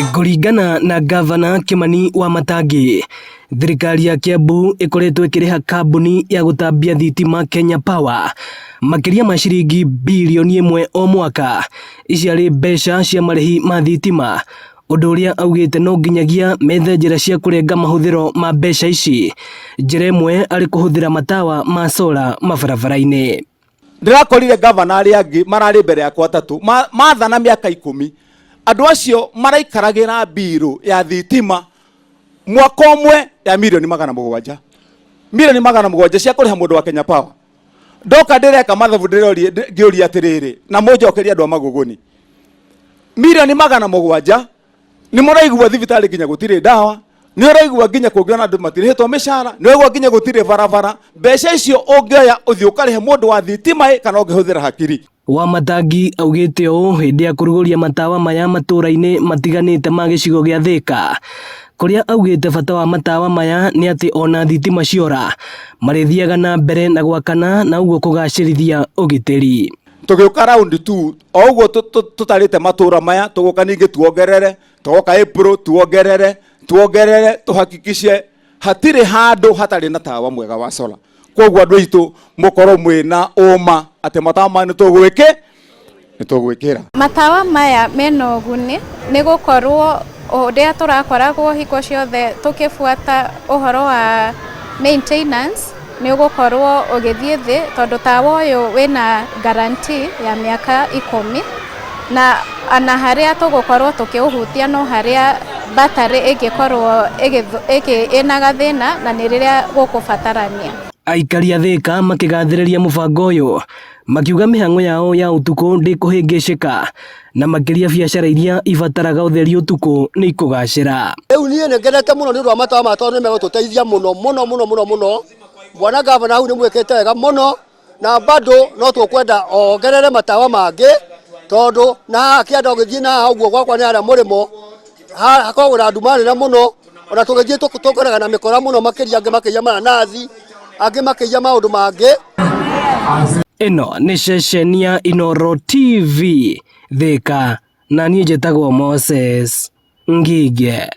Kũringana na Gavana Kimani Wamatangi, thirikari ya Kiambu ikoretwo ikiriha kambuni ya gũtambia thitima Kenya Power makiria ma ciringi bilioni 1 o mwaka iciarĩ mbeca cia marĩhi ma thitima, ũndũ ũrĩa augĩte no nginyagia methe njĩra cia kũrenga mahũthĩro ma mbeca ici. Njĩra ĩmwe arĩ kũhũthĩra matawa ma solar mabarabara-inĩ. Ndĩrakorire gavana arĩa angĩ mararĩ mbere yakwa atatũ mathana mĩaka 10. Andũ acio maraikaragira biro ya thitima mwaka ũmwe ya milioni 700. Milioni 700 cia kũrĩha mũndũ wa Kenya Power. Ndoka ndĩreka mathabu ngĩũria atĩrĩrĩ na mũnjokeria andũ a Magũgũni. Milioni 700 nĩ mũraigua thibitarĩ nginya gũtirĩ ndawa, nĩ ũraigua nginya kũngĩona andũ matirĩhĩtwo mĩcara, nĩ ũraigua nginya gũtirĩ barabara. Mbeca icio ũngĩoya ũthiĩ ũkarĩhe mũndũ wa thitima kana ũngĩhũthĩra hakiri. Wamatangi augĩte ũũ hĩndĩ ya kũrugũria matawa maya matũra-inĩ matiganĩte ma gĩcigo gĩa Thika, kũrĩa augĩte bata wa matawa maya nĩ atĩ ona thitima ciora marĩthiaga na mbere na gwakana na ũguo kũgacĩrithia ũgitĩri. Tũgĩũka round 2 o ũguo tũtarĩte matũra maya tũgoka ningĩ tuongerere, tũgoka April tuongerere tũhakikicie hatirĩ handũ hatarĩ na tawa mwega wa solar. Koguo andũ aitũ mũkorwo mwĩna ũma atĩ matawa maya nĩtũgwĩkĩra. Matawa maya mena ũguni nĩ gũkorwo ũrĩa tũrakoragwo hingo ciothe tũkĩbuata ũhoro wa maintenance nĩ ũgũkorwo ũgĩthiĩ thĩ, tondũ tawa ũyũ wĩna guarantee ya mĩaka 10 na ana harĩa tũgũkorwo tũkĩũhutia no harĩa battery ĩngĩkorwo ĩna gathĩna na nĩ rĩrĩa gũkũbatarania. Aikari a Thika makĩgathĩrĩria mũbango ũyũ makiuga mĩhang'o yao ya ũtukũ ndĩkũhĩngĩcĩka na makĩria biacara iria ibataraga ũtheri ũtukũ nĩ ikũgacĩra. Rĩu niĩ nĩ ngenete mũno nĩ ũndũ wa matawa maya tondũ nĩ megũtũteithia mũno. Bwana Gavana hau nĩ mwĩkĩte wega mũno na bado no tũkwenda ongerere matawa mangĩ tondũ na haha kĩanda ũgĩthiĩ na haha ũguo gwakwa nĩ harĩa mũrĩmo hakoragwo na nduma nene mũno, ona tũgĩthiĩ tũkoragwo na mĩkora mũno makĩria angĩ makĩria mananathi angĩ makĩria maũndũ mangĩ. Ĩno nĩ ceceni ya Inooro TV Thika na niĩ njĩtagwo Moses Ngige.